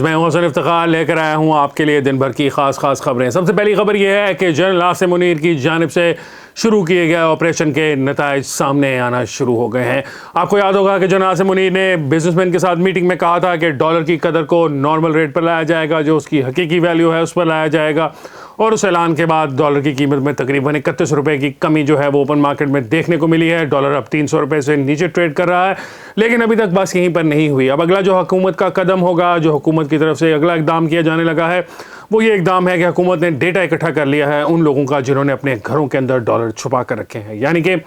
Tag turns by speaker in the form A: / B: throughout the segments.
A: Branch. मैं हसन इफ्तिखार लेकर आया हूँ आपके लिए दिन भर की खास खबरें। सबसे पहली खबर यह है कि जनरल आसिम मुनीर की जानिब से शुरू किए गए ऑपरेशन के नताइज सामने आना शुरू हो गए हैं। आपको याद होगा कि जनरल आसिम मुनीर ने बिजनेसमैन के साथ मीटिंग में कहा था कि डॉलर की कदर को नॉर्मल रेट पर लाया जाएगा, जो उसकी हकीकी वैल्यू है उस पर लाया जाएगा। और उस ऐलान के बाद डॉलर की कीमत में तकरीबन 31 रुपये की कमी जो है वो ओपन मार्केट में देखने को मिली है। डॉलर अब 300 रुपये से नीचे ट्रेड कर रहा है, लेकिन अभी तक बस यहीं पर नहीं हुई। अब अगला जो हुकूमत का कदम होगा, जो हुकूमत की तरफ से अगला इकदाम किया जाने लगा है, वो ये इकदाम है कि हुकूमत ने डेटा इकट्ठा कर लिया है उन लोगों का जिन्होंने अपने घरों के अंदर डॉलर छुपा कर रखे हैं, यानी कि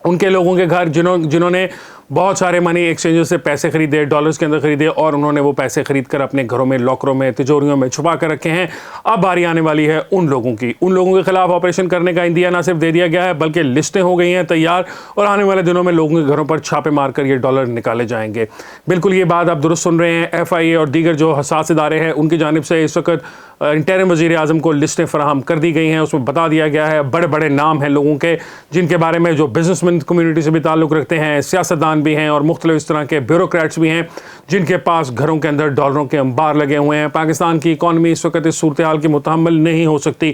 A: उनके लोगों के घर जिन्होंने बहुत सारे मनी एक्सचेंजेस से पैसे खरीदे, डॉलर्स के अंदर खरीदे, और उन्होंने वो पैसे खरीद कर अपने घरों में, लॉकरों में, तिजोरियों में छुपा कर रखे हैं। अब बारी आने वाली है उन लोगों की। उन लोगों के खिलाफ ऑपरेशन करने का इंदिया ना सिर्फ दे दिया गया है, बल्कि लिस्टें हो गई हैं तैयार, और आने वाले दिनों में लोगों के घरों पर छापे मारकर ये डॉलर निकाले जाएंगे। बिल्कुल ये बात आप दुरुस्त सुन रहे हैं। FIA और दीगर जो हसास इदारे हैं उनकी जानिब से इस वक्त इंटरिम वज़ीर आज़म को लिस्टें फराहम कर दी गई हैं। उसमें बता दिया गया है बड़े बड़े नाम हैं लोगों के, जिनके बारे में जो बिजनेसमैन कम्युनिटी से भी ताल्लुक़ रखते हैं, सियासतदान भी हैं और मुख्तलिफ इस तरह के ब्यूरोक्रेट्स भी हैं, जिनके पास घरों के अंदर डॉलरों के अंबार लगे हुए हैं। पाकिस्तान की इकॉनमी इस वक्त इस सूरत हाल की मुतहम्मिल नहीं हो सकती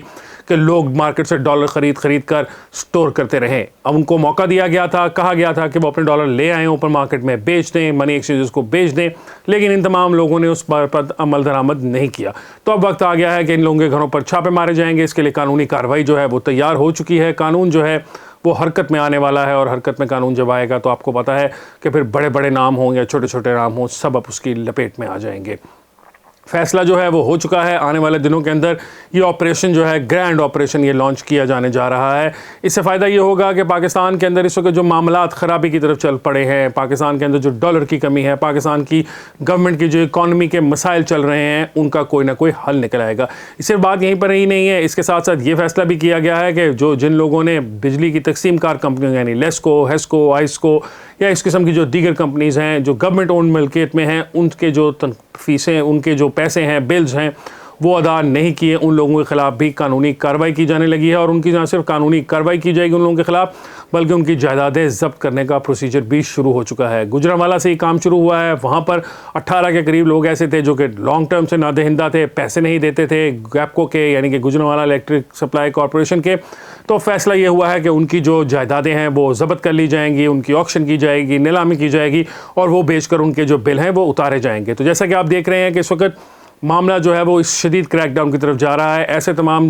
A: कि लोग मार्केट से डॉलर खरीद कर स्टोर करते रहें। अब उनको मौका दिया गया था, कहा गया था कि वो अपने डॉलर ले आएँ, ओपन मार्केट में बेच दें, मनी एक्सचेंजेस को बेच दें, लेकिन इन तमाम लोगों ने उस पर अमल दरामद नहीं किया। तो अब वक्त आ गया है कि इन लोगों के घरों पर छापे मारे जाएंगे। इसके लिए कानूनी कार्रवाई जो है वो तैयार हो चुकी है। कानून जो है वो हरकत में आने वाला है, और हरकत में कानून जब आएगा तो आपको पता है कि फिर बड़े बड़े नाम हों या छोटे छोटे नाम हों, सब अब उसकी लपेट में आ जाएंगे। फैसला जो है वो हो चुका है। आने वाले दिनों के अंदर ये ऑपरेशन जो है, ग्रैंड ऑपरेशन, ये लॉन्च किया जाने जा रहा है। इससे फ़ायदा ये होगा कि पाकिस्तान के अंदर इस वक्त जो मामलात ख़राबी की तरफ चल पड़े हैं, पाकिस्तान के अंदर जो डॉलर की कमी है, पाकिस्तान की गवर्नमेंट की जो इकॉनमी के मसाइल चल रहे हैं, उनका कोई ना कोई हल निकल आएगा। सिर्फ बात यहीं पर ही नहीं है, इसके साथ साथ ये फैसला भी किया गया है कि जिन लोगों ने बिजली की तकसीम कार कंपनियों यानी लेस्को, हेस्को, आइस्को या इस किस्म की जो दीगर कंपनीज़ हैं जो गवर्नमेंट ओन मिल्कियत में हैं, उनके जो फीसें, उनके जो पैसे हैं, बिल्स हैं, वो अदा नहीं किए, उन लोगों के ख़िलाफ़ भी कानूनी कार्रवाई की जाने लगी है। और उनकी ना सिर्फ कानूनी कार्रवाई की जाएगी उन लोगों के ख़िलाफ़, बल्कि उनकी जायदादें ज़ब्त करने का प्रोसीजर भी शुरू हो चुका है। गुजरांवाला से ये काम शुरू हुआ है। वहाँ पर 18 के करीब लोग ऐसे थे जो कि लॉन्ग टर्म से नादहिंदा थे, पैसे नहीं देते थे गैपको के, यानी कि गुजरांवाला इलेक्ट्रिक सप्लाई कॉरपोरेशन के। तो फैसला ये हुआ है कि उनकी जो जायदादें हैं वो ज़ब्त कर ली जाएंगी, उनकी ऑक्शन की जाएगी, नीलामी की जाएगी, और वो बेचकर उनके जो बिल हैं वो उतारे जाएंगे। तो जैसा कि आप देख रहे हैं कि इस वक्त मामला जो है वो इस शदीद क्रैकडाउन की तरफ जा रहा है। ऐसे तमाम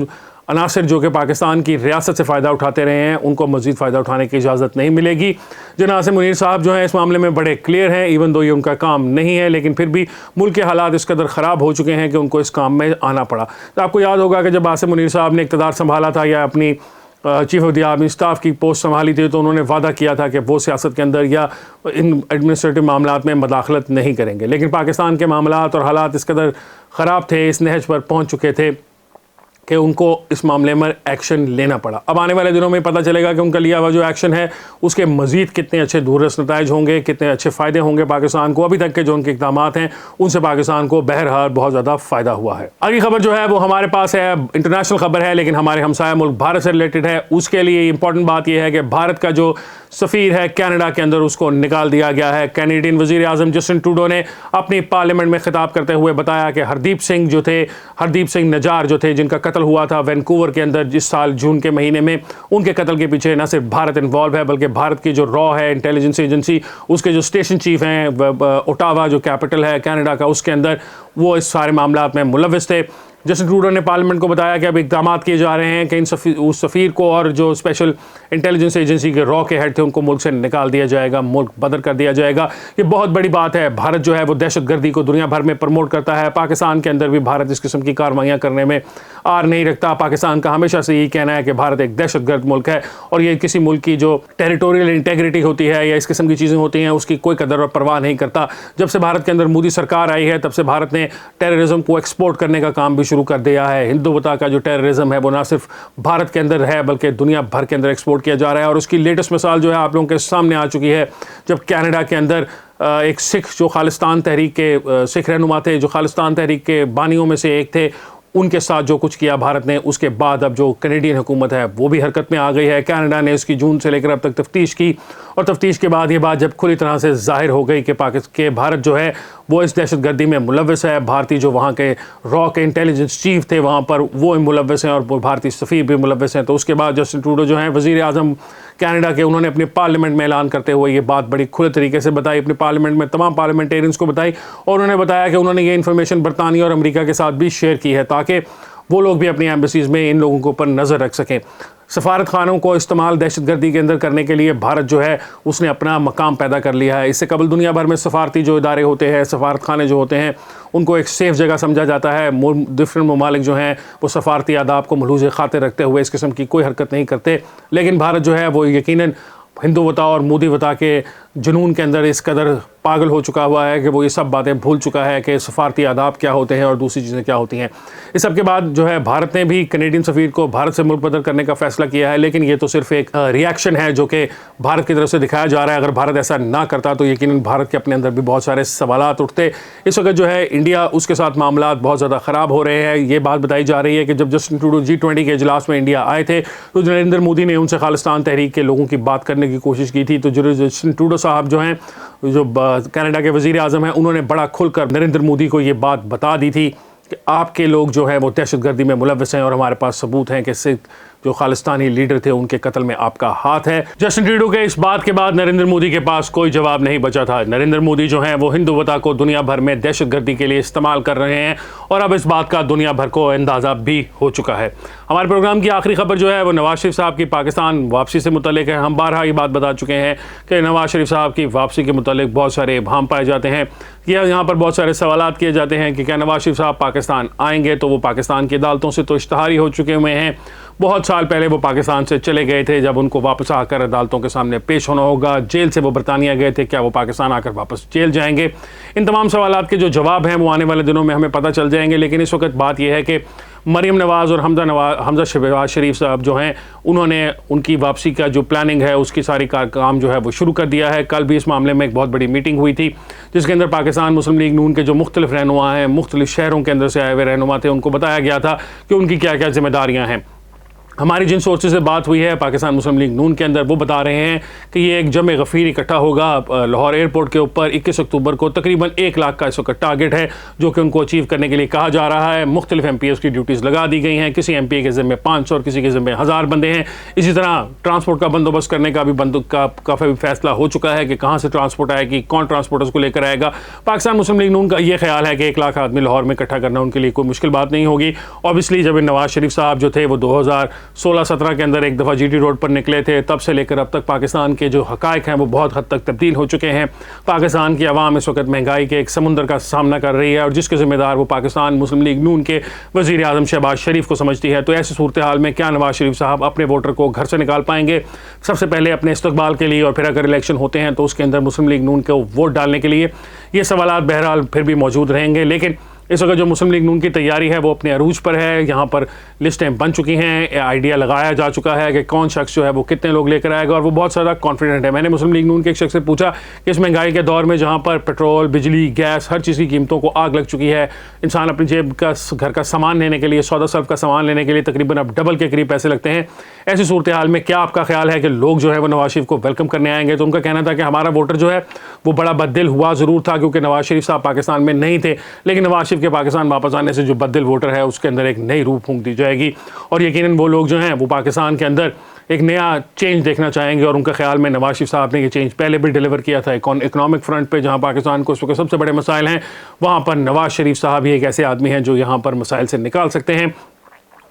A: अनासर जो कि पाकिस्तान की रियासत से फ़ायदा उठाते रहे हैं, उनको मज़ीद फ़ायदा उठाने की इजाज़त नहीं मिलेगी। जनरल आसिम मुनीर साहब जो हैं इस मामले में बड़े क्लियर हैं, इवन दो ये उनका काम नहीं है, लेकिन फिर भी मुल्क के हालात इस कदर ख़राब हो चुके हैं कि उनको इस काम में आना पड़ा। तो आपको याद होगा कि जब आसिम मुनीर साहब ने इक़्तिदार संभाला था या अपनी chief of the army staff की पोस्ट संभाली थी, तो उन्होंने वादा किया था कि वो सियासत के अंदर या इन एडमिनिस्ट्रेटिव मामलात में मदाखलत नहीं करेंगे। लेकिन पाकिस्तान के मामलात और हालात इस कदर ख़राब थे, इस नहज पर पहुँच चुके थे कि उनको इस मामले में एक्शन लेना पड़ा। अब आने वाले दिनों में पता चलेगा कि उनका लिया हुआ जो एक्शन है उसके मज़ीद कितने अच्छे दूररस नताइज होंगे, कितने अच्छे फ़ायदे होंगे पाकिस्तान को। अभी तक के जो उनके इक़दाम हैं उनसे पाकिस्तान को बहरहाल बहुत ज़्यादा फ़ायदा हुआ है। अगली खबर जो है वो हमारे पास है, इंटरनेशनल खबर है, लेकिन हमारे हमसाया मुल्क भारत से रिलेटेड है। उसके लिए इंपॉर्टेंट बात यह है कि भारत का जो सफ़ीर है कनाडा के अंदर, उसको निकाल दिया गया है। कैनेडियन वज़ीर आज़म जस्टिन ट्रूडो ने अपनी पार्लियामेंट में खिताब करते हुए बताया कि हरदीप सिंह नजार जो थे, जिनका कत्ल हुआ था वैंकूवर के अंदर इस साल जून के महीने में, उनके कत्ल के पीछे न सिर्फ भारत इन्वॉल्व है, बल्कि भारत की जो रॉ है इंटेलिजेंस एजेंसी, उसके जो स्टेशन चीफ हैं ओटावा जो कैपिटल है कनाडा का, उसके अंदर वो इस सारे मामलात में मुलव्विस थे। जस्टिन ट्रूडो ने पार्लियामेंट को बताया कि अब इक़दाम किए जा रहे हैं कि उस सफ़ीर को और जो स्पेशल इंटेलिजेंस एजेंसी के रॉ के हेड थे उनको मुल्क से निकाल दिया जाएगा, मुल्क बदर कर दिया जाएगा। ये बहुत बड़ी बात है। भारत जो है वो दहशतगर्दी को दुनिया भर में प्रमोट करता है। पाकिस्तान के अंदर भी भारत इस किस्म की कार्रवाइयाँ करने में आर नहीं रखता। पाकिस्तान का हमेशा से यही कहना है कि भारत एक दहशतगर्द मुल्क है, और ये किसी मुल्क की जो टेरिटोरियल इंटेग्रिटी होती है या इस किस्म की चीज़ें होती हैं उसकी कोई कदर और परवाह नहीं करता। जब से भारत के अंदर मोदी सरकार आई है तब से भारत ने टेररिज्म को एक्सपोर्ट करने का काम भी शुरू कर दिया है। हिंदुत्व का जो टेररिज्म है वो ना सिर्फ भारत के अंदर है बल्कि दुनिया भर के अंदर एक्सपोर्ट किया जा रहा है। और उसकी लेटेस्ट मिसाल जो है आप लोगों के सामने आ चुकी है, जब कनाडा के अंदर एक सिख जो खालिस्तान तहरीक के सिख रहनुमा थे, जो खालिस्तान तहरीक के बानियों में से एक थे, उनके साथ जो कुछ किया भारत ने, उसके बाद अब जो कैनेडियन हुकूमत है वो भी हरकत में आ गई है। कनाडा ने इसकी जून से लेकर अब तक तफ्तीश की, और तफ्तीश के बाद ये बात जब खुली तरह से जाहिर हो गई कि भारत जो है वो इस दहशतगर्दी में मुलव्वस है। भारतीय जो वहाँ के रॉ के इंटेलिजेंस चीफ थे वहाँ पर वो मुलव्वस हैं और भारतीय सफ़ीर भी मुलव्वस हैं। तो उसके बाद जस्टिन ट्रूडो जो हैं वज़ीर आज़म कनाडा के, उन्होंने अपने पार्लियामेंट में ऐलान करते हुए ये बात बड़ी खुले तरीके से बताई, अपने पार्लियामेंट में तमाम पार्लियामेंटेरियंस को बताई और उन्होंने बताया कि उन्होंने ये इन्फॉर्मेशन बरतानिया और अमेरिका के साथ भी शेयर की है ताकि वो लोग भी अपनी एम्बेसीज़ में इन लोगों के ऊपर नज़र रख सकें। सफारत खानों को इस्तेमाल दहशतगर्दी के अंदर करने के लिए भारत जो है उसने अपना मकाम पैदा कर लिया है। इससे कबल दुनिया भर में सफारती जो इदारे होते हैं, सफारत खाने जो होते हैं, उनको एक सेफ़ जगह समझा जाता है। डिफरेंट ममालिक जो हैं वो सफारती आदाब को मलहूज़ खातिर रखते हुए इस किस्म की कोई हरकत नहीं करते। लेकिन भारत जो है वो यकीनन हिंदुवता और मोदीवता के जुनून के अंदर इस कदर पागल हो चुका हुआ है कि वो ये सब बातें भूल चुका है कि सफारती आदाब क्या होते हैं और दूसरी चीज़ें क्या होती हैं। इस सब के बाद जो है भारत ने भी कैनेडियन सफ़ीर को भारत से मुल्क बदल करने का फैसला किया है, लेकिन ये तो सिर्फ एक रिएक्शन है जो कि भारत की तरफ से दिखाया जा रहा है। अगर भारत ऐसा ना करता तो यकीनन भारत के अपने अंदर भी बहुत सारे सवालात उठते। इस वक्त जो है इंडिया उसके साथ मामलात बहुत ज़्यादा ख़राब हो रहे हैं। ये बात बताई जा रही है कि जब जस्टिन ट्रूडो G20 के इजलास में इंडिया आए थे तो नरेंद्र मोदी ने उनसे खालिस्तान तहरीक के लोगों की बात करने की कोशिश की थी। तो जो जस्टिन ट्रूडो साहब जो हैं, जो कनाडा के वज़ीर आज़म हैं, उन्होंने बड़ा खुलकर नरेंद्र मोदी को ये बात बता दी थी कि आपके लोग जो हैं वो दहशतगर्दी में मुलव्वस हैं और हमारे पास सबूत हैं कि सिख जो खालिस्तानी लीडर थे उनके कत्ल में आपका हाथ है। जस्टिन ट्रूडो के इस बात के बाद नरेंद्र मोदी के पास कोई जवाब नहीं बचा था। नरेंद्र मोदी जो हैं वो हिंदुवता को दुनिया भर में दहशतगर्दी के लिए इस्तेमाल कर रहे हैं और अब इस बात का दुनिया भर को अंदाज़ा भी हो चुका है। हमारे प्रोग्राम की आखिरी खबर जो है वो नवाज शरीफ साहब की पाकिस्तान वापसी से मुतल्लिक है। हम बारहा ये बात बता चुके हैं कि नवाज शरीफ साहब की वापसी के मुतल्लिक बहुत सारे इबहाम पाए जाते हैं। यहाँ पर बहुत सारे सवालात किए जाते हैं कि क्या नवाज शरीफ साहब पाकिस्तान आएंगे, तो वो पाकिस्तान की अदालतों से तो इश्तहारी हो चुके हुए हैं। बहुत साल पहले वो पाकिस्तान से चले गए थे, जब उनको वापस आकर अदालतों के सामने पेश होना होगा। जेल से वो बरतानिया गए थे, क्या वो पाकिस्तान आकर वापस जेल जाएंगे? इन तमाम सवालात के जो जवाब हैं वो आने वाले दिनों में हमें पता चल जाएंगे। लेकिन इस वक्त बात यह है कि मरीम नवाज़ और हमजा शहबाज शरीफ साहब जो हैं उन्होंने उनकी वापसी का जो प्लानिंग है उसकी सारी काम जो है वो शुरू कर दिया है। कल भी इस मामले में एक बहुत बड़ी मीटिंग हुई थी जिसके अंदर पाकिस्तान मुस्लिम लीग नून के जो मुख्तलिफ रहनुमा हैं, मुख्तलिफ शहरों के अंदर से आए हुए रहनुमा थे, उनको बताया गया था कि उनकी क्या क्या जिम्मेदारियाँ हैं। हमारी जिन सोर्सेज से बात हुई है पाकिस्तान मुस्लिम लीग नून के अंदर, वो बता रहे हैं कि ये एक जमे गफ़ीर इकट्ठा होगा लाहौर एयरपोर्ट के ऊपर 21 अक्टूबर को। तकरीबन 1 लाख का इस वक्त टारगेट है जो कि उनको अचीव करने के लिए कहा जा रहा है। मुख्तलिफ MPs की ड्यूटीज़ लगा दी गई हैं। किसी MP के ज़िम्मे 500 और किसी के ज़िम्मे 1000 बंदे हैं। इसी तरह ट्रांसपोर्ट का बंदोबस्त करने का भी काफ़ी फैसला हो चुका है कि कहाँ से ट्रांसपोर्ट आएगी, कौन ट्रांसपोर्टर्स को लेकर आएगा। पाकिस्तान मुस्लिम लीग नून का ये ख्याल है कि 1 लाख आदमी लाहौर में इकट्ठा करना उनके लिए कोई मुश्किल बात नहीं होगी। ऑब्वियसली जब नवाज शरीफ साहब जो थे वो 2016-17 अंदर एक दफ़ा GT रोड पर निकले थे, तब से लेकर अब तक पाकिस्तान के जो हक़ाइक़ हैं वो बहुत हद तक तब्दील हो चुके हैं। पाकिस्तान की आवाम इस वक्त महंगाई के एक समुंदर का सामना कर रही है और जिसके ज़िम्मेदार वो पाकिस्तान मुस्लिम लीग नून के वज़ीर आज़म शहबाज शरीफ को समझती है। तो ऐसी सूरत हाल में क्या नवाज शरीफ साहब अपने वोटर को घर से निकाल पाएंगे सबसे पहले अपने इस्तकबाल के लिए, और फिर अगर इलेक्शन होते हैं तो उसके अंदर मुस्लिम लीग नून को वोट डालने के लिए? ये सवालात बहरहाल फिर भी मौजूद रहेंगे। लेकिन इस वक्त जो मुस्लिम लीग नून की तैयारी है वो अपने अरूज पर है। यहाँ पर लिस्टें बन चुकी हैं, आइडिया लगाया जा चुका है कि कौन शख्स जो है वो कितने लोग लेकर आएगा और वो बहुत ज़्यादा कॉन्फिडेंट है। मैंने मुस्लिम लीग नून के एक शख्स से पूछा कि इस महंगाई के दौर में जहाँ पर पेट्रोल, बिजली, गैस, हर चीज़ की कीमतों को आग लग चुकी है, इंसान अपनी जेब का घर का सामान लेने के लिए, सौदा सर्फ का सामान लेने के लिए तकरीबन अब डबल के करीब पैसे लगते हैं। ऐसी सूरत हाल में क्या आपका ख्याल है कि लोग जो है वो नवाज शरीफ को वेलकम करने आएंगे? तो उनका कहना था कि हमारा वोटर जो है वो बड़ा बददिल हुआ ज़रूर था क्योंकि नवाज शरीफ साहब पाकिस्तान में नहीं थे, लेकिन नवाज शरीफ के पाकिस्तान वापस आने से जो बददिल वोटर है उसके अंदर एक नई रूह फूंक दी जाएगी और यकीनन वो लोग जो हैं वो पाकिस्तान के अंदर एक नया चेंज देखना चाहेंगे। और उनके ख्याल में नवाज शरीफ साहब ने ये चेंज पहले भी डिलीवर किया था इकोनॉमिक फ्रंट पे, जहां पाकिस्तान को इस वक्त सबसे बड़े मसाइल हैं, वहां पर नवाज शरीफ साहब ही एक ऐसे आदमी हैं जो यहां पर मसाइल से निकाल सकते हैं।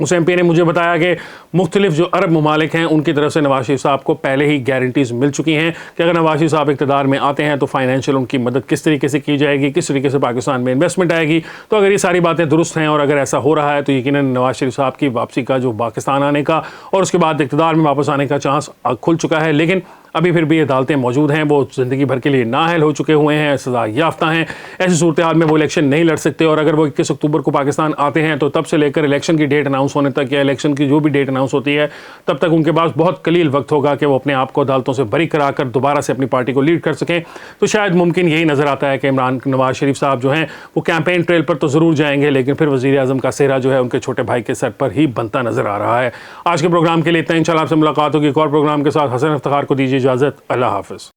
A: उस MP ने मुझे बताया कि मुख्तलिफ जो अरब ममालिक हैं उनकी तरफ से नवाज शरीफ साहब को पहले ही गारंटीज़ मिल चुकी हैं कि अगर नवाज शरीफ साहब इक़्तिदार में आते हैं तो फाइनेंशियल उनकी मदद किस तरीके से की जाएगी, किस तरीके से पाकिस्तान में इन्वेस्टमेंट आएगी। तो अगर ये सारी बातें दुरुस्त हैं और अगर ऐसा हो रहा है तो यकीनन नवाज शरीफ साहब की वापसी का जो पाकिस्तान आने का और उसके बाद इक़्तिदार में वापस आने का चांस खुल चुका है। लेकिन अभी फिर भी अदालतें मौजूद हैं, वो ज़िंदगी भर के लिए नाअहल हो चुके हुए हैं, सज़ा याफ्ता हैं। ऐसी सूरत हाल में वो इलेक्शन नहीं लड़ सकते और अगर वो 21 अक्टूबर को पाकिस्तान आते हैं तो तब से लेकर इलेक्शन की डेट अनाउंस होने तक या इलेक्शन की जो भी डेट अनाउंस होती है तब तक उनके पास बहुत कलील वक्त होगा कि वो अपने आप को अदालतों से बरी कराकर दोबारा से अपनी पार्टी को लीड कर सकें। तो शायद मुमकिन यही नज़र आता है कि नवाज शरीफ साहब जो हैं वो कैंपेन ट्रेल पर तो ज़रूर जाएंगे, लेकिन फिर वज़ीर आज़म का सेहरा जो है उनके छोटे भाई के सर पर ही बनता नज़र आ रहा है। आज के प्रोग्राम के लिए इतना, इंशाल्लाह आपसे मुलाकात होगी एक और प्रोग्राम के साथ। हसन इफ्तिखार को दीजिए इजाज़त। अल्लाह हाफ़िज़।